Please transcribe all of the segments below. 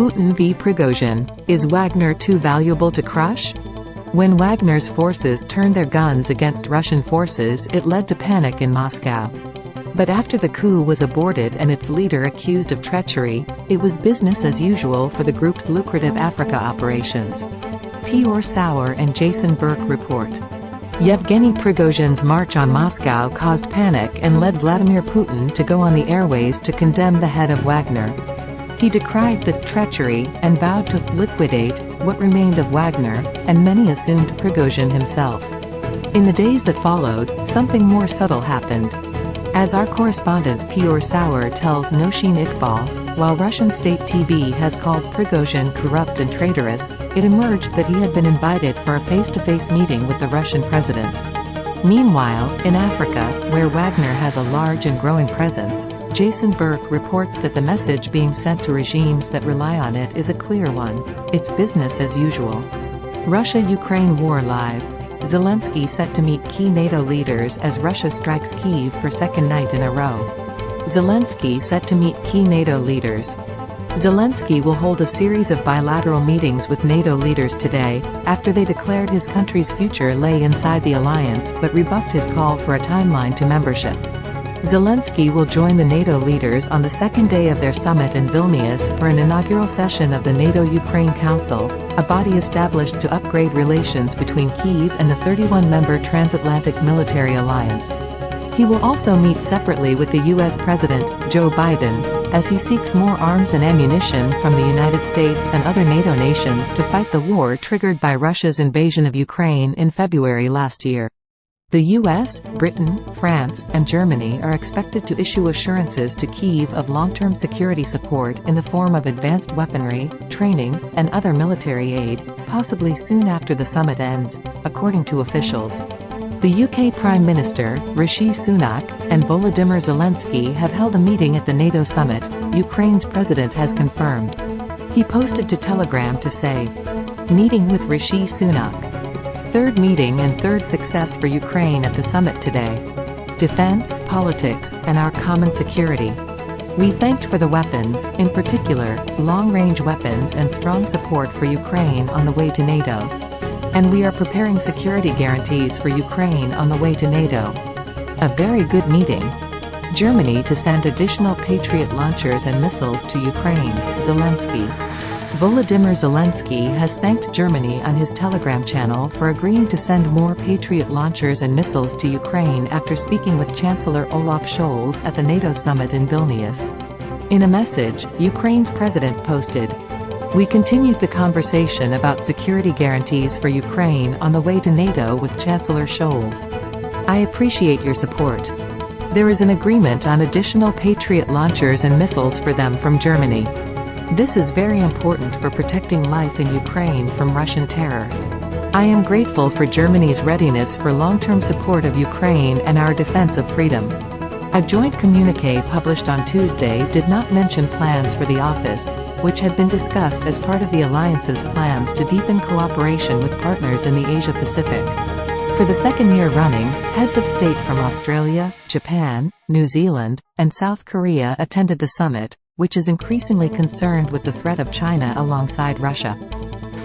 Putin v Prigozhin, is Wagner too valuable to crush? When Wagner's forces turned their guns against Russian forces, it led to panic in Moscow. But after the coup was aborted and its leader accused of treachery, it was business as usual for the group's lucrative Africa operations. Piotr Sauer and Jason Burke report. Yevgeny Prigozhin's march on Moscow caused panic and led Vladimir Putin to go on the airways to condemn the head of Wagner. He decried the treachery and vowed to liquidate what remained of Wagner, and many assumed Prigozhin himself. In the days that followed, something more subtle happened. As our correspondent Piotr Sauer tells Noshin Iqbal, while Russian state TV has called Prigozhin corrupt and traitorous, it emerged that he had been invited for a face-to-face meeting with the Russian president. Meanwhile, in Africa, where Wagner has a large and growing presence, Jason Burke reports that the message being sent to regimes that rely on it is a clear one: it's business as usual. Russia-Ukraine war live. Zelensky set to meet key NATO leaders as Russia strikes Kyiv for second night in a row. Zelensky set to meet key NATO leaders. Zelensky will hold a series of bilateral meetings with NATO leaders today, after they declared his country's future lay inside the alliance but rebuffed his call for a timeline to membership. Zelensky will join the NATO leaders on the second day of their summit in Vilnius for an inaugural session of the NATO-Ukraine Council, a body established to upgrade relations between Kyiv and the 31-member transatlantic military alliance. He will also meet separately with the U.S. President, Joe Biden, as he seeks more arms and ammunition from the United States and other NATO nations to fight the war triggered by Russia's invasion of Ukraine in February last year. The US, Britain, France, and Germany are expected to issue assurances to Kyiv of long-term security support in the form of advanced weaponry, training, and other military aid, possibly soon after the summit ends, according to officials. The UK Prime Minister, Rishi Sunak, and Volodymyr Zelensky have held a meeting at the NATO summit, Ukraine's president has confirmed. He posted to Telegram to say, "Meeting with Rishi Sunak. Third meeting and third success for Ukraine at the summit today. Defense, politics, and our common security. We thanked for the weapons, in particular, long-range weapons and strong support for Ukraine on the way to NATO. And we are preparing security guarantees for Ukraine on the way to NATO. A very good meeting. Germany to send additional Patriot launchers and missiles to Ukraine, Zelensky." Volodymyr Zelensky has thanked Germany on his Telegram channel for agreeing to send more Patriot launchers and missiles to Ukraine after speaking with Chancellor Olaf Scholz at the NATO summit in Vilnius. In a message, Ukraine's president posted, "We continued the conversation about security guarantees for Ukraine on the way to NATO with Chancellor Scholz. I appreciate your support. There is an agreement on additional Patriot launchers and missiles for them from Germany. This is very important for protecting life in Ukraine from Russian terror. I am grateful for Germany's readiness for long-term support of Ukraine and our defense of freedom." A joint communiqué published on Tuesday did not mention plans for the office, which had been discussed as part of the alliance's plans to deepen cooperation with partners in the Asia-Pacific. For the second year running, heads of state from Australia, Japan, New Zealand, and South Korea attended the summit, which is increasingly concerned with the threat of China alongside Russia.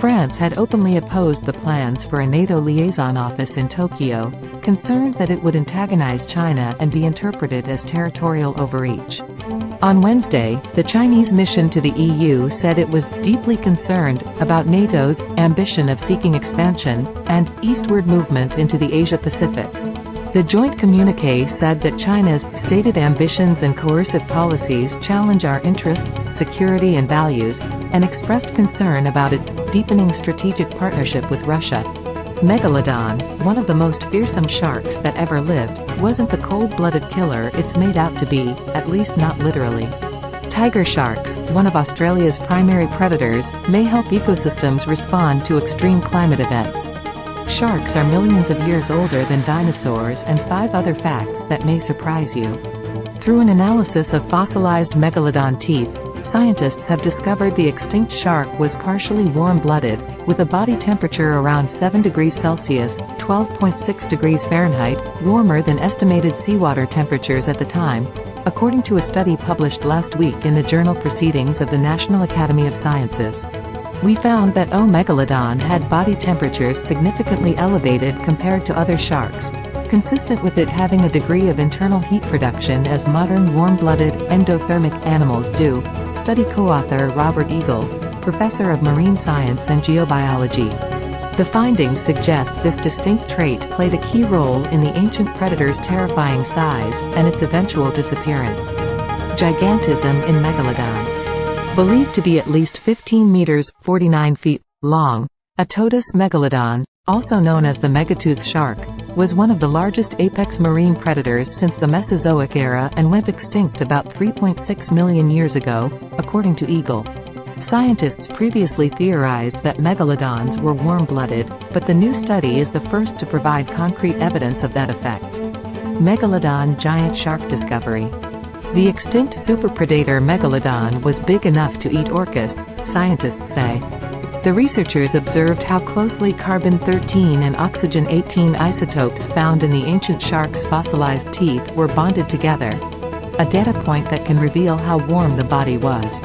France had openly opposed the plans for a NATO liaison office in Tokyo, concerned that it would antagonize China and be interpreted as territorial overreach. On Wednesday, the Chinese mission to the EU said it was deeply concerned about NATO's ambition of seeking expansion and eastward movement into the Asia-Pacific. The joint communiqué said that China's stated ambitions and coercive policies challenge our interests, security and values, and expressed concern about its deepening strategic partnership with Russia. Megalodon, one of the most fearsome sharks that ever lived, wasn't the cold-blooded killer it's made out to be, at least not literally. Tiger sharks, one of Australia's primary predators, may help ecosystems respond to extreme climate events. Sharks are millions of years older than dinosaurs, and 5 other facts that may surprise you. Through an analysis of fossilized megalodon teeth, Scientists have discovered the extinct shark was partially warm-blooded, with a body temperature around 7 degrees Celsius, 12.6 degrees Fahrenheit, warmer than estimated seawater temperatures at the time, according to a study published last week in the journal Proceedings of the National Academy of Sciences. We found that O. megalodon had body temperatures significantly elevated compared to other sharks, consistent with it having a degree of internal heat production as modern warm-blooded, endothermic animals do, study co-author Robert Eagle, professor of marine science and geobiology. The findings suggest this distinct trait played a key role in the ancient predator's terrifying size, and its eventual disappearance. Gigantism in megalodon. Believed to be at least 15 meters, 49 feet, long, Atotus megalodon, also known as the megatooth shark, was one of the largest apex marine predators since the Mesozoic era and went extinct about 3.6 million years ago, according to Eagle. Scientists previously theorized that megalodons were warm-blooded, but the new study is the first to provide concrete evidence of that effect. Megalodon giant shark discovery. The extinct superpredator megalodon was big enough to eat orcas, scientists say. The researchers observed how closely carbon-13 and oxygen-18 isotopes found in the ancient shark's fossilized teeth were bonded together, a data point that can reveal how warm the body was.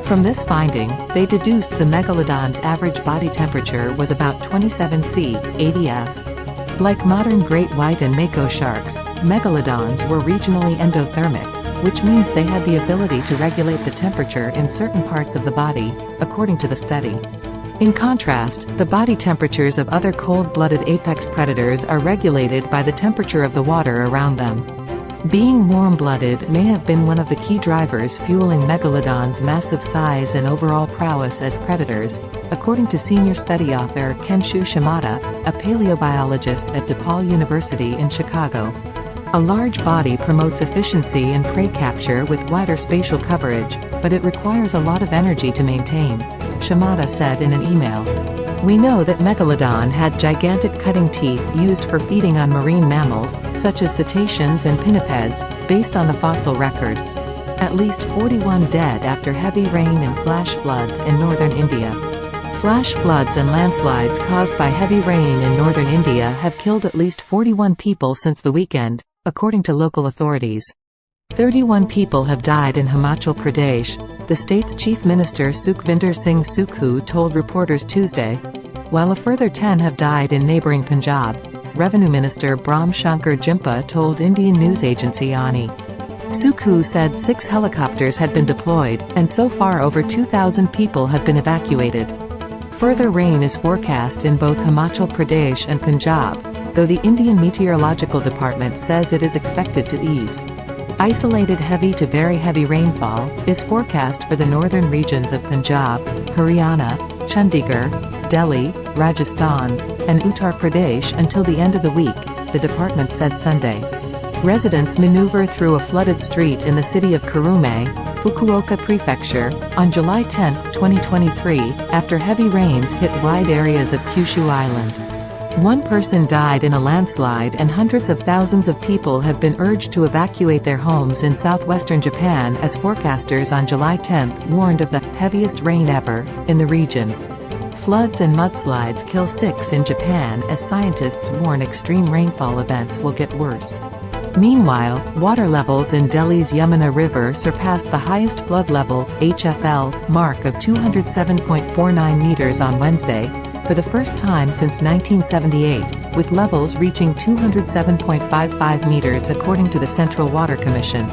From this finding, they deduced the megalodon's average body temperature was about 27 C, 80 F. Like modern great white and mako sharks, megalodons were regionally endothermic, which means they had the ability to regulate the temperature in certain parts of the body, according to the study. In contrast, the body temperatures of other cold-blooded apex predators are regulated by the temperature of the water around them. Being warm-blooded may have been one of the key drivers fueling megalodons' massive size and overall prowess as predators, according to senior study author Kenshu Shimada, a paleobiologist at DePaul University in Chicago. A large body promotes efficiency in prey capture with wider spatial coverage, but it requires a lot of energy to maintain, Shimada said in an email. We know that megalodon had gigantic cutting teeth used for feeding on marine mammals, such as cetaceans and pinnipeds, based on the fossil record. At least 41 dead after heavy rain and flash floods in northern India. Flash floods and landslides caused by heavy rain in northern India have killed at least 41 people since the weekend, according to local authorities. 31 people have died in Himachal Pradesh, the state's chief minister Sukhvinder Singh Sukhu told reporters Tuesday, while a further 10 have died in neighbouring Punjab, Revenue Minister Brahm Shankar Jimpa told Indian news agency ANI. Sukhu said 6 helicopters had been deployed, and so far over 2,000 people have been evacuated. Further rain is forecast in both Himachal Pradesh and Punjab, though the Indian Meteorological Department says it is expected to ease. Isolated heavy to very heavy rainfall is forecast for the northern regions of Punjab, Haryana, Chandigarh, Delhi, Rajasthan, and Uttar Pradesh until the end of the week, the department said Sunday. Residents maneuver through a flooded street in the city of Kurume, Fukuoka Prefecture, on July 10, 2023, after heavy rains hit wide areas of Kyushu Island. One person died in a landslide and hundreds of thousands of people have been urged to evacuate their homes in southwestern Japan as forecasters on July 10 warned of the heaviest rain ever in the region. Floods and mudslides kill 6 in Japan as scientists warn extreme rainfall events will get worse. Meanwhile, water levels in Delhi's Yamuna River surpassed the highest flood level, HFL, mark of 207.49 meters on Wednesday, for the first time since 1978, with levels reaching 207.55 meters according to the Central Water Commission.